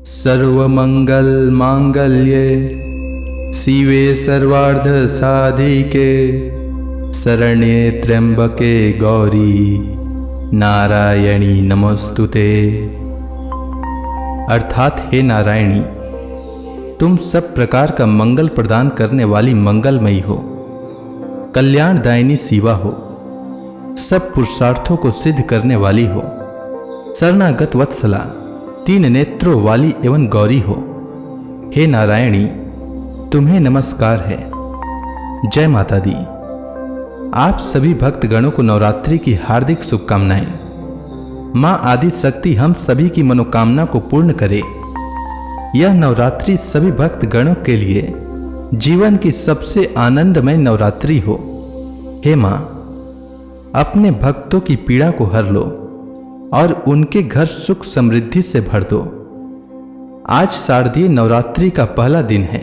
सर्वमंगल मांगल्ये शिवे सर्वार्थ साधिके शरण्ये त्र्यंबके गौरी नारायणी नमोस्तुते। अर्थात हे नारायणी, तुम सब प्रकार का मंगल प्रदान करने वाली मंगलमयी हो, कल्याणदायिनी शिवा हो, सब पुरुषार्थों को सिद्ध करने वाली हो, शरणागत वत्सला, तीन नेत्रों वाली एवं गौरी हो। हे नारायणी, तुम्हें नमस्कार है। जय माता दी। आप सभी भक्तगणों को नवरात्रि की हार्दिक शुभकामनाएं। मां आदि शक्ति हम सभी की मनोकामना को पूर्ण करे। यह नवरात्रि सभी भक्तगणों के लिए जीवन की सबसे आनंदमय नवरात्रि हो। हे मां, अपने भक्तों की पीड़ा को हर लो और उनके घर सुख समृद्धि से भर दो। आज शारदीय नवरात्रि का पहला दिन है।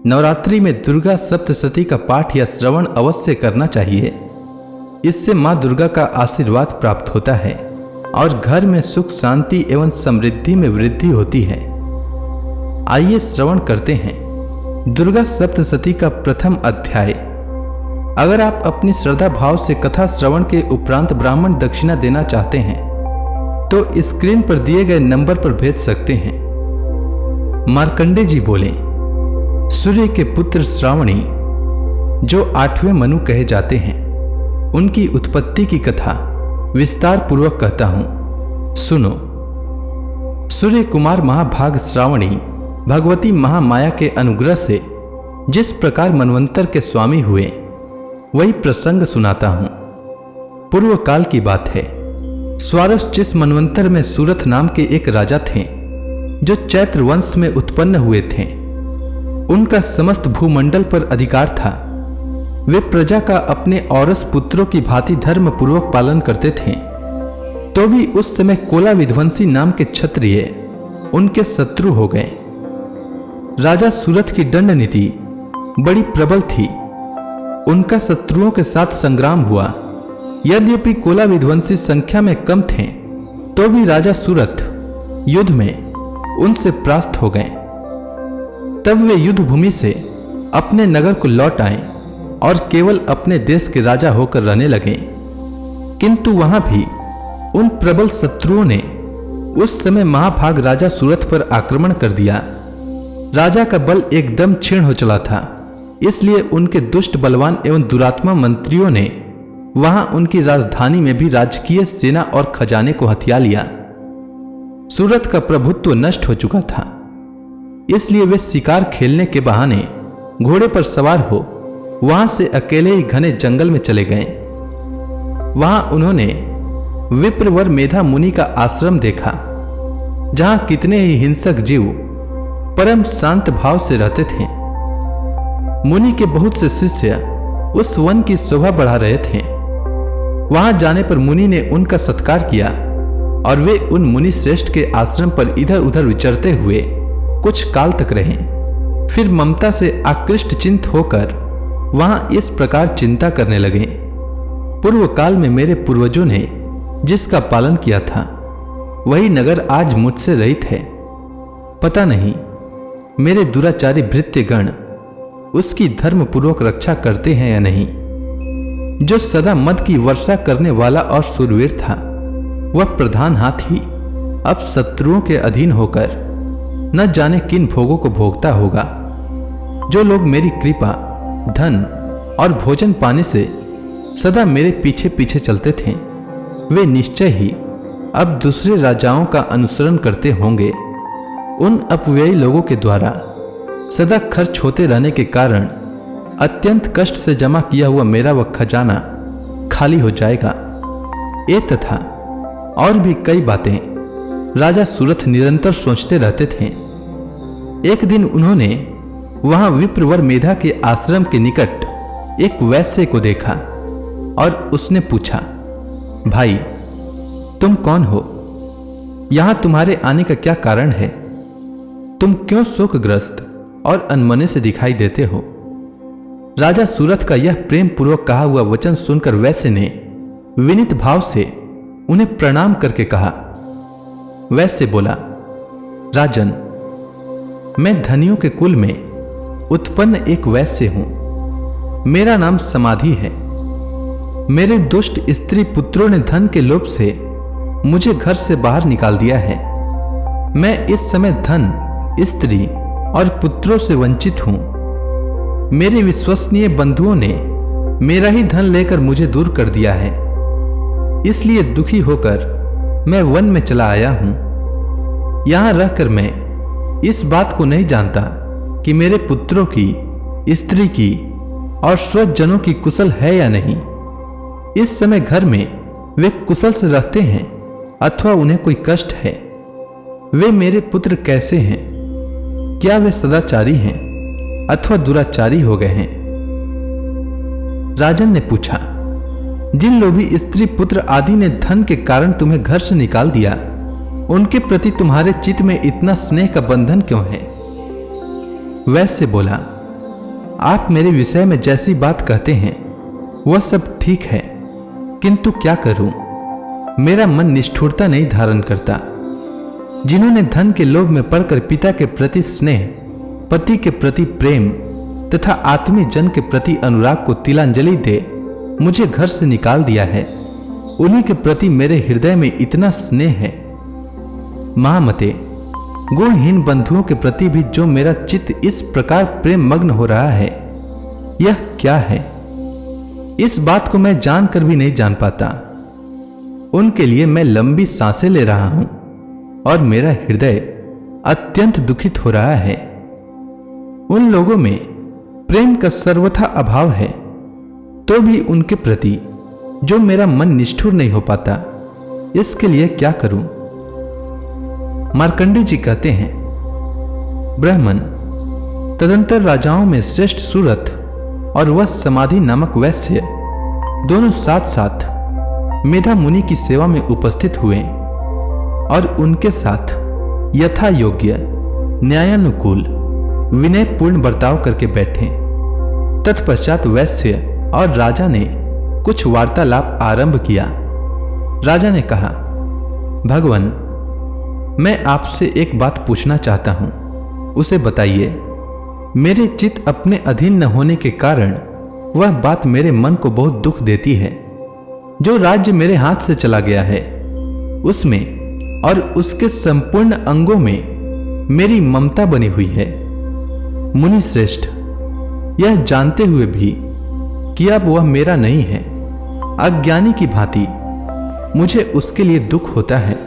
नवरात्रि में दुर्गा सप्तशती का पाठ या श्रवण अवश्य करना चाहिए। इससे मां दुर्गा का आशीर्वाद प्राप्त होता है और घर में सुख शांति एवं समृद्धि में वृद्धि होती है। आइए श्रवण करते हैं दुर्गा सप्तशती का प्रथम अध्याय। अगर आप अपनी श्रद्धा भाव से कथा श्रवण के उपरांत ब्राह्मण दक्षिणा देना चाहते हैं तो स्क्रीन पर दिए गए नंबर पर भेज सकते हैं। मार्कंडे जी बोले, सूर्य के पुत्र श्रावणी जो 8वें मनु कहे जाते हैं, उनकी उत्पत्ति की कथा विस्तार पूर्वक कहता हूं, सुनो। सूर्य कुमार महाभाग श्रावणी भगवती महामाया के अनुग्रह से जिस प्रकार मनवंतर के स्वामी हुए, वही प्रसंग सुनाता हूं। पूर्व काल की बात है। स्वारस जिस मनवंतर में सूरथ नाम के एक राजा थे जो चैत्र वंश में उत्पन्न हुए थे। उनका समस्त भूमंडल पर अधिकार था। वे प्रजा का अपने औरस पुत्रों की भांति धर्म पूर्वक पालन करते थे। तो भी उस समय कोला विध्वंसी नाम के क्षत्रिय उनके शत्रु हो गए। राजा सूरथ की दंड नीति बड़ी प्रबल थी। उनका शत्रुओं के साथ संग्राम हुआ। यद्यपि कोला विध्वंसी संख्या में कम थे, तो भी राजा सूरथ युद्ध में उनसे परास्त हो गए। तब वे युद्ध भूमि से अपने नगर को लौट आए और केवल अपने देश के राजा होकर रहने लगे। किंतु वहां भी उन प्रबल शत्रुओं ने उस समय महाभाग राजा सूरथ पर आक्रमण कर दिया। राजा का बल एकदम क्षीण हो चला था। इसलिए उनके दुष्ट बलवान एवं दुरात्मा मंत्रियों ने वहां उनकी राजधानी में भी राजकीय सेना और खजाने को हथिया लिया। सूरत का प्रभुत्व नष्ट हो चुका था। इसलिए वे शिकार खेलने के बहाने घोड़े पर सवार हो वहां से अकेले ही घने जंगल में चले गए। वहां उन्होंने विप्रवर मेधा मुनि का आश्रम देखा, जहां कितने ही हिंसक जीव परम शांत भाव से रहते थे। मुनि के बहुत से शिष्य उस वन की शोभा बढ़ा रहे थे। वहां जाने पर मुनि ने उनका सत्कार किया और वे उन मुनि श्रेष्ठ के आश्रम पर इधर उधर विचरते हुए कुछ काल तक रहे। फिर ममता से आकृष्ट चिंत होकर वहां इस प्रकार चिंता करने लगे, पूर्व काल में मेरे पूर्वजों ने जिसका पालन किया था, वही नगर आज मुझसे रहित है। पता नहीं मेरे दुराचारी भृत्यगण उसकी धर्मपूर्वक रक्षा करते हैं या नहीं। जो सदा मद की वर्षा करने वाला और शूरवीर था, वह प्रधान हाथी अब शत्रुओं के अधीन होकर न जाने किन भोगों को भोगता होगा। जो लोग मेरी कृपा, धन और भोजन पाने से सदा मेरे पीछे पीछे चलते थे, वे निश्चय ही अब दूसरे राजाओं का अनुसरण करते होंगे। उन अपव्ययी लोगों के द्वारा सदा खर्च होते रहने के कारण अत्यंत कष्ट से जमा किया हुआ मेरा वह खजाना खाली हो जाएगा। ये तथा और भी कई बातें राजा सूरथ निरंतर सोचते रहते थे। एक दिन उन्होंने वहां विप्रवर मेधा के आश्रम के निकट एक वैश्य को देखा और उसने पूछा, भाई तुम कौन हो? यहां तुम्हारे आने का क्या कारण है? तुम क्यों शोकग्रस्त और अनमने से दिखाई देते हो? राजा सूरथ का यह प्रेम पूर्वक कहा हुआ वचन सुनकर वैश्य ने विनीत भाव से उन्हें प्रणाम करके कहा। वैश्य बोला, राजन, मैं धनियों के कुल में उत्पन्न एक वैश्य हूं। मेरा नाम समाधि है। मेरे दुष्ट स्त्री पुत्रों ने धन के लोभ से मुझे घर से बाहर निकाल दिया है। मैं इस समय धन, स्त्री और पुत्रों से वंचित हूं। मेरे विश्वसनीय बंधुओं ने मेरा ही धन लेकर मुझे दूर कर दिया है। इसलिए दुखी होकर मैं वन में चला आया हूं। यहां रहकर मैं इस बात को नहीं जानता कि मेरे पुत्रों की, स्त्री की और स्वजनों की कुशल है या नहीं। इस समय घर में वे कुशल से रहते हैं अथवा उन्हें कोई कष्ट है। वे मेरे पुत्र कैसे हैं? क्या वे सदाचारी हैं अथवा दुराचारी हो गए हैं? राजन ने पूछा, जिन लोभी स्त्री पुत्र आदि ने धन के कारण तुम्हें घर से निकाल दिया, उनके प्रति तुम्हारे चित्त में इतना स्नेह का बंधन क्यों है? वैश्य बोला, आप मेरे विषय में जैसी बात कहते हैं वह सब ठीक है, किंतु क्या करूं? मेरा मन निष्ठुरता नहीं धारण करता। जिन्होंने धन के लोभ में पड़कर पिता के प्रति स्नेह, पति के प्रति प्रेम तथा आत्मीय जन के प्रति अनुराग को तिलांजलि दे मुझे घर से निकाल दिया है, उन्हीं के प्रति मेरे हृदय में इतना स्नेह है। महामते, गुणहीन बंधुओं के प्रति भी जो मेरा चित्त इस प्रकार प्रेम मग्न हो रहा है, यह क्या है? इस बात को मैं जानकर भी नहीं जान पाता। उनके लिए मैं लंबी सांसें ले रहा हूं और मेरा हृदय अत्यंत दुखित हो रहा है। उन लोगों में प्रेम का सर्वथा अभाव है, तो भी उनके प्रति जो मेरा मन निष्ठुर नहीं हो पाता, इसके लिए क्या करूं? मार्कंडेय जी कहते हैं, ब्राह्मण, तदंतर राजाओं में श्रेष्ठ सूरत और वह समाधि नामक वैश्य दोनों साथ साथ मेधा मुनि की सेवा में उपस्थित हुए और उनके साथ यथा योग्य, न्यायानुकूल, विनयपूर्ण बर्ताव करके बैठे। तत्पश्चात वैश्य और राजा ने कुछ वार्तालाप आरंभ किया। राजा ने कहा, भगवान, मैं आपसे एक बात पूछना चाहता हूं, उसे बताइए। मेरे चित्त अपने अधीन न होने के कारण वह बात मेरे मन को बहुत दुख देती है। जो राज्य मेरे हाथ से चला गया है, उसमें और उसके संपूर्ण अंगों में मेरी ममता बनी हुई है। मुनि श्रेष्ठ, यह जानते हुए भी कि अब वह मेरा नहीं है, अज्ञानी की भांति मुझे उसके लिए दुख होता है।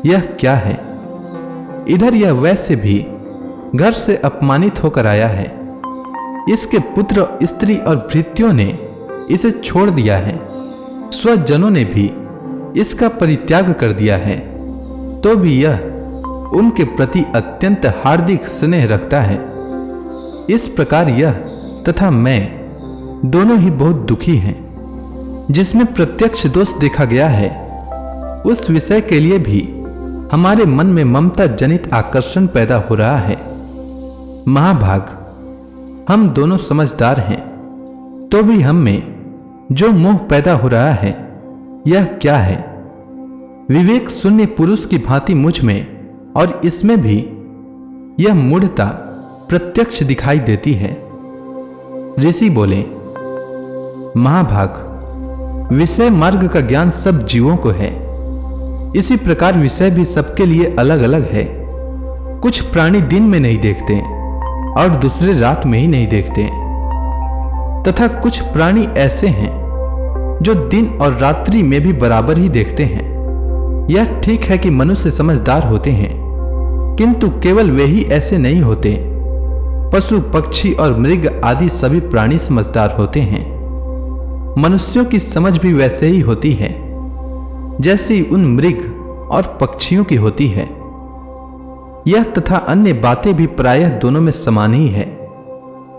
यह क्या है? इधर यह वैश्य भी घर से अपमानित होकर आया है। इसके पुत्र, स्त्री और भृत्यों ने इसे छोड़ दिया है। स्वजनों ने भी इसका परित्याग कर दिया है, तो भी यह उनके प्रति अत्यंत हार्दिक स्नेह रखता है। इस प्रकार यह तथा मैं दोनों ही बहुत दुखी हैं। जिसमें प्रत्यक्ष दोष देखा गया है, उस विषय के लिए भी हमारे मन में ममता जनित आकर्षण पैदा हो रहा है। महाभाग, हम दोनों समझदार हैं, तो भी हम में जो मोह पैदा हो रहा है, यह क्या है? विवेक शून्य पुरुष की भांति मुझ में और इसमें भी यह मूढ़ता प्रत्यक्ष दिखाई देती है। ऋषि बोले, महाभाग, विषय मार्ग का ज्ञान सब जीवों को है। इसी प्रकार विषय भी सबके लिए अलग अलग है। कुछ प्राणी दिन में नहीं देखते और दूसरे रात में ही नहीं देखते, तथा कुछ प्राणी ऐसे हैं जो दिन और रात्रि में भी बराबर ही देखते हैं। यह ठीक है कि मनुष्य समझदार होते हैं, किंतु केवल वे ही ऐसे नहीं होते। पशु, पक्षी और मृग आदि सभी प्राणी समझदार होते हैं। मनुष्यों की समझ भी वैसे ही होती है जैसी उन मृग और पक्षियों की होती है। यह तथा अन्य बातें भी प्रायः दोनों में समान ही है।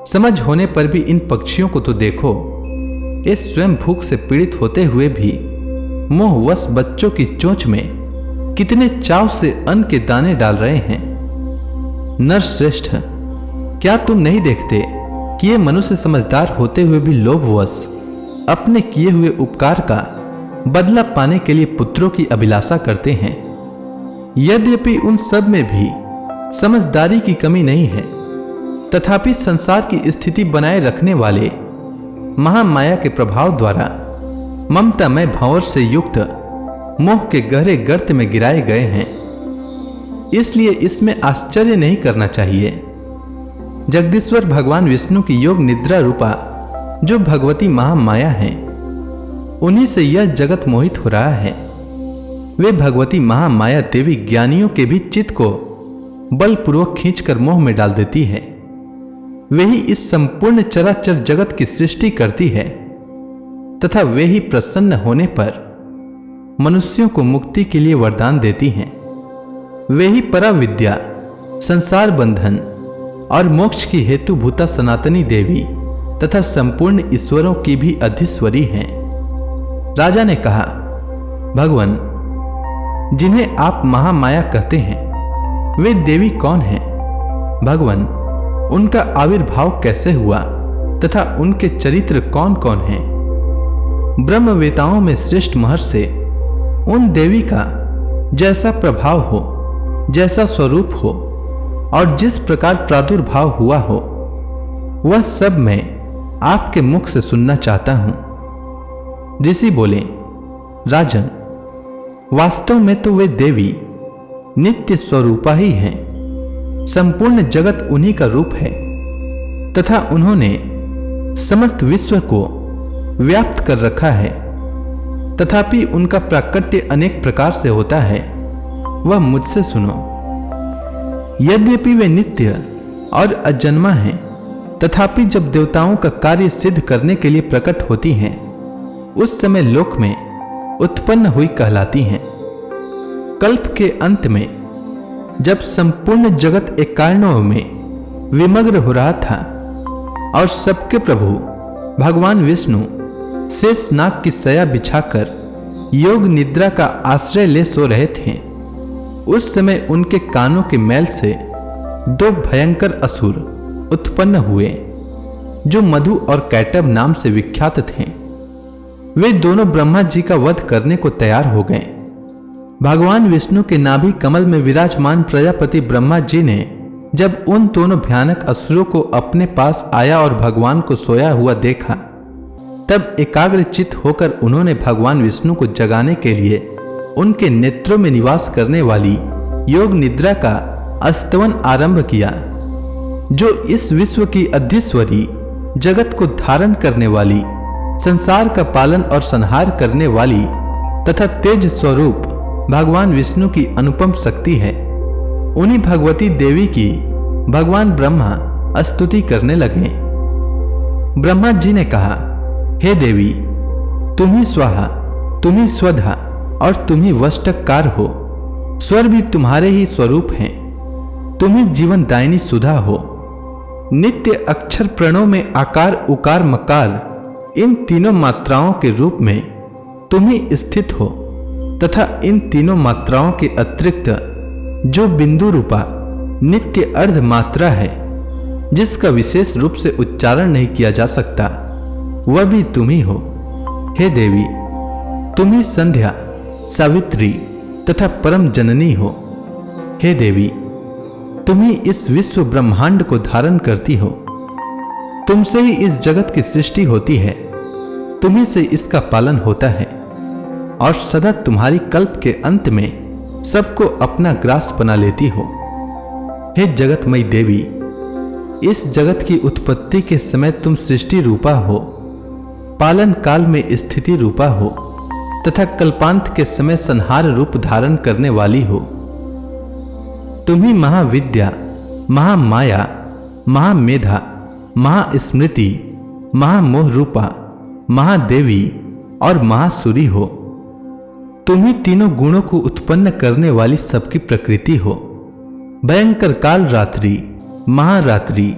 समझ होने पर भी इन पक्षियों को तो देखो, ये स्वयं भूख से पीड़ित होते हुए भी मोहवश बच्चों की चोंच में कितने चाव से अन्न के दाने डाल रहे हैं। नरश्रेष्ठ, क्या तुम नहीं देखते कि ये मनुष्य समझदार होते हुए भी लोभवश अपने किए हुए उपकार का बदला पाने के लिए पुत्रों की अभिलाषा करते हैं? यद्यपि उन सब में भी समझदारी की कमी नहीं है, तथापि संसार की स्थिति बनाए रखने वाले महामाया के प्रभाव द्वारा ममतामय भंवर से युक्त मोह के गहरे गर्त में गिराए गए हैं। इसलिए इसमें आश्चर्य नहीं करना चाहिए। जगदीश्वर भगवान विष्णु की योग निद्रा रूपा जो भगवती महामाया है, उन्हीं से यह जगत मोहित हो रहा है। वे भगवती महामाया देवी ज्ञानियों के भी चित्त को बलपूर्वक खींचकर मोह में डाल देती है। वे ही इस संपूर्ण चराचर जगत की सृष्टि करती है तथा वे ही प्रसन्न होने पर मनुष्यों को मुक्ति के लिए वरदान देती हैं। वे ही पराविद्या, संसार बंधन और मोक्ष की हेतुभूता सनातनी देवी तथा संपूर्ण ईश्वरों की भी अधीश्वरी हैं। राजा ने कहा, भगवान, जिन्हें आप महामाया कहते हैं, वे देवी कौन हैं? भगवान, उनका आविर्भाव कैसे हुआ तथा उनके चरित्र कौन कौन हैं? ब्रह्मवेताओं में श्रेष्ठ महर्षि उन देवी का जैसा प्रभाव हो, जैसा स्वरूप हो और जिस प्रकार प्रादुर्भाव हुआ हो, वह सब मैं आपके मुख से सुनना चाहता हूं। ऋषि बोले, राजन, वास्तव में तो वे देवी नित्य स्वरूपा ही हैं। संपूर्ण जगत उन्हीं का रूप है तथा उन्होंने समस्त विश्व को व्याप्त कर रखा है। तथापि उनका प्राकट्य अनेक प्रकार से होता है, वह मुझसे सुनो। यद्यपि वे नित्य और अजन्मा हैं, तथापि जब देवताओं का कार्य सिद्ध करने के लिए प्रकट होती हैं, उस समय लोक में उत्पन्न हुई कहलाती हैं। कल्प के अंत में जब संपूर्ण जगत एकार्णव में विमग्न हो रहा था और सबके प्रभु भगवान विष्णु शेषनाग की सया बिछाकर योग निद्रा का आश्रय ले सो रहे थे, उस समय उनके कानों के मैल से दो भयंकर असुर उत्पन्न हुए जो मधु और कैटब नाम से विख्यात थे। वे दोनों ब्रह्मा जी का वध करने को तैयार हो गए। भगवान विष्णु के नाभि कमल में विराजमान प्रजापति ब्रह्मा जी ने जब उन दोनों भयानक असुरों को अपने पास आया और भगवान को सोया हुआ देखा, तब एकाग्रचित्त होकर उन्होंने भगवान विष्णु को जगाने के लिए उनके नेत्रों में निवास करने वाली योग निद्रा का स्तवन आरंभ किया, जो इस विश्व की अधीश्वरी, जगत को धारण करने वाली, संसार का पालन और संहार करने वाली तथा तेज स्वरूप भगवान विष्णु की अनुपम शक्ति है। उन्हीं भगवती देवी की भगवान ब्रह्मा स्तुति करने लगे। ब्रह्मा जी ने कहा, हे देवी, तुम ही स्वाहा, तुम ही स्वधा और तुम ही वष्टकार हो। स्वर भी तुम्हारे ही स्वरूप हैं। तुम ही जीवन दायिनी सुधा हो। नित्य अक्षर प्रणव में आकार उकार मकार इन तीनों मात्राओं के रूप में तुम ही स्थित हो तथा इन तीनों मात्राओं के अतिरिक्त जो बिंदु रूपा नित्य अर्ध मात्रा है, जिसका विशेष रूप से उच्चारण नहीं किया जा सकता, वह भी तुम ही हो। हे देवी, तुम ही संध्या, सावित्री तथा परम जननी हो। हे देवी, तुम ही इस विश्व ब्रह्मांड को धारण करती हो। तुमसे ही इस जगत की सृष्टि होती है, तुम्ही से इसका पालन होता है और सदा तुम्हारी कल्प के अंत में सबको अपना ग्रास बना लेती हो। हे जगतमयी देवी, इस जगत की उत्पत्ति के समय तुम सृष्टि रूपा हो, पालन काल में स्थिति रूपा हो तथा कल्पांत के समय संहार रूप धारण करने वाली हो। तुम ही महाविद्या, महामाया, महामेधा, महास्मृति, महामोह रूपा, महादेवी और महासुरी हो। तुम ही तीनों गुणों को उत्पन्न करने वाली सबकी प्रकृति हो। भयंकर काल रात्रि, महारात्रि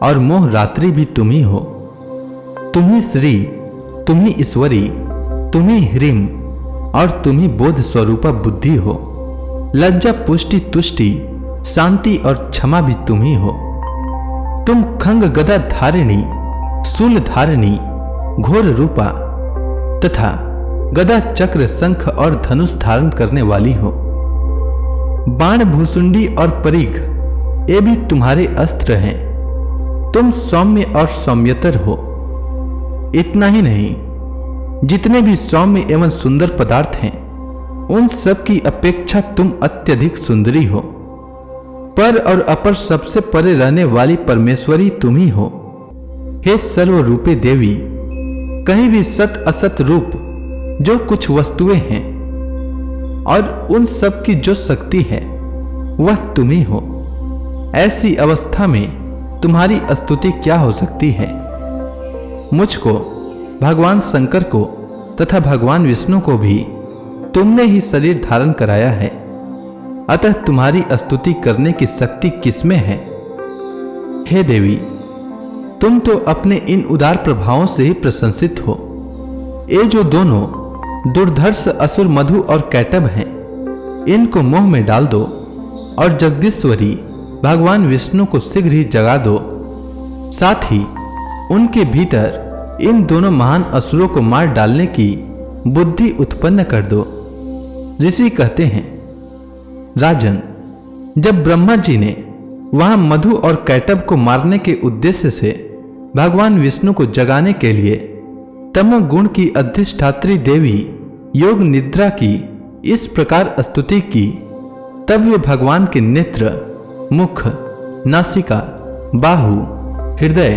और मोह रात्रि भी तुम ही हो। तुम ही श्री, तुम ही ईश्वरी, तुम ही ह्रीम और तुम ही बोध स्वरूपा बुद्धि हो। लज्जा, पुष्टि, तुष्टि, शांति और क्षमा भी तुम ही हो। तुम खंग गदा धारिणी, शूल धारिणी, घोर रूपा तथा गदा, चक्र, शंख और धनुष धारण करने वाली हो। बाण, भूसुंडी और परिघ ये भी तुम्हारे अस्त्र हैं। तुम सौम्य और सौम्यतर हो। इतना ही नहीं, जितने भी सौम्य एवं सुंदर पदार्थ हैं उन सब की अपेक्षा तुम अत्यधिक सुंदरी हो। पर और अपर सबसे परे रहने वाली परमेश्वरी तुम ही हो। हे सर्वरूपे देवी, कहीं भी सत असत रूप जो कुछ वस्तुएं हैं और उन सब की जो शक्ति है वह तुम ही हो। ऐसी अवस्था में तुम्हारी स्तुति क्या हो सकती है। मुझको, भगवान शंकर को तथा भगवान विष्णु को भी तुमने ही शरीर धारण कराया है, अतः तुम्हारी स्तुति करने की शक्ति किसमें है। हे देवी, तुम तो अपने इन उदार प्रभावों से ही प्रशंसित हो। ये जो दोनों दुर्धर्ष असुर मधु और कैटभ हैं, इनको मोह में डाल दो और जगदीश्वरी भगवान विष्णु को शीघ्र ही जगा दो। साथ ही उनके भीतर इन दोनों महान असुरों को मार डालने की बुद्धि उत्पन्न कर दो। ऋषि कहते हैं, राजन, जब ब्रह्मा जी ने वहां मधु और कैटभ को मारने के उद्देश्य से भगवान विष्णु को जगाने के लिए तमोगुण की अधिष्ठात्री देवी योग निद्रा की इस प्रकार स्तुति की, तब वे भगवान के नेत्र, मुख, नासिका, बाहु, हृदय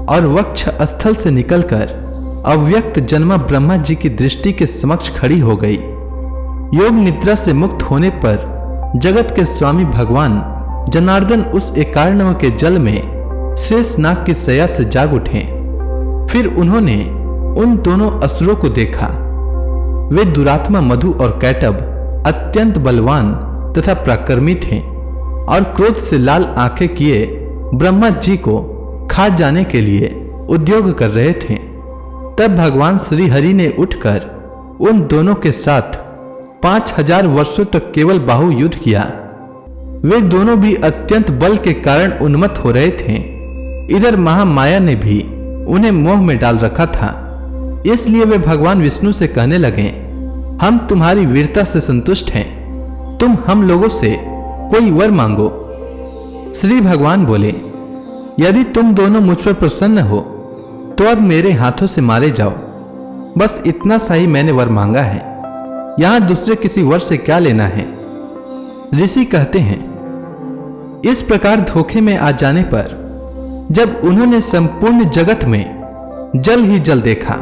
और वक्ष स्थल से निकलकर अव्यक्त जन्मा ब्रह्मा जी की दृष्टि के समक्ष खड़ी हो गई। योग निद्रा से मुक्त होने पर जगत के स्वामी भगवान जनार्दन उस एकार्णव के जल में शेषनाग की शैया से जाग उठे। फिर उन्होंने उन दोनों असुरों को देखा। वे दुरात्मा मधु और कैटभ अत्यंत बलवान तथा पराक्रमी थे और क्रोध से लाल आंखें किए ब्रह्मा जी को खा जाने के लिए उद्योग कर रहे थे। तब भगवान श्री हरि ने उठकर उन दोनों के साथ 5000 वर्षों तक केवल बाहु युद्ध किया। वे दोनों भी अत्यंत बल के कारण उन्मत्त हो रहे थे। इधर महामाया ने भी उन्हें मोह में डाल रखा था। इसलिए वे भगवान विष्णु से कहने लगे, हम तुम्हारी वीरता से संतुष्ट हैं, तुम हम लोगों से कोई वर मांगो। श्री भगवान बोले, यदि तुम दोनों मुझ पर प्रसन्न हो तो अब मेरे हाथों से मारे जाओ। बस इतना सा ही मैंने वर मांगा है, यहां दूसरे किसी वर से क्या लेना है। ऋषि कहते हैं, इस प्रकार धोखे में आ जाने पर जब उन्होंने संपूर्ण जगत में जल ही जल देखा,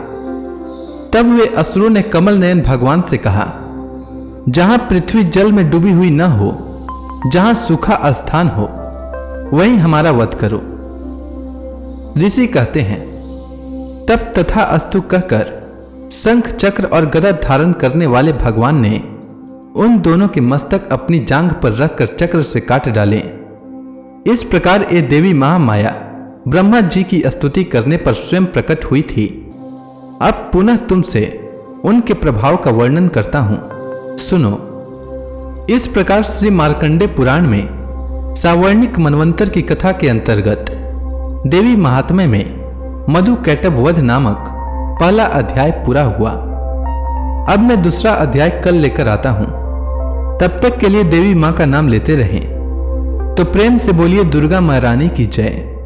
तब वे असुरों ने कमल नयन भगवान से कहा, जहां पृथ्वी जल में डूबी हुई न हो, जहां सूखा स्थान हो, वहीं हमारा वध करो। ऋषि कहते हैं, तब तथा अस्तु कहकर शंख चक्र और गदा धारण करने वाले भगवान ने उन दोनों के मस्तक अपनी जांघ पर रखकर चक्र से काट डाले। इस प्रकार ये देवी महामाया ब्रह्मा जी की स्तुति करने पर स्वयं प्रकट हुई थी। अब पुनः तुमसे उनके प्रभाव का वर्णन करता हूं, सुनो। इस प्रकार श्री मार्कंडे पुराण में सावर्णिक मनवंतर की कथा के अंतर्गत देवी महात्म्य में मधु कैटभ वध नामक पहला अध्याय पूरा हुआ। अब मैं दूसरा अध्याय कल लेकर आता हूं। तब तक के लिए देवी मां का नाम लेते रहें। तो प्रेम से बोलिए दुर्गा महारानी की जय।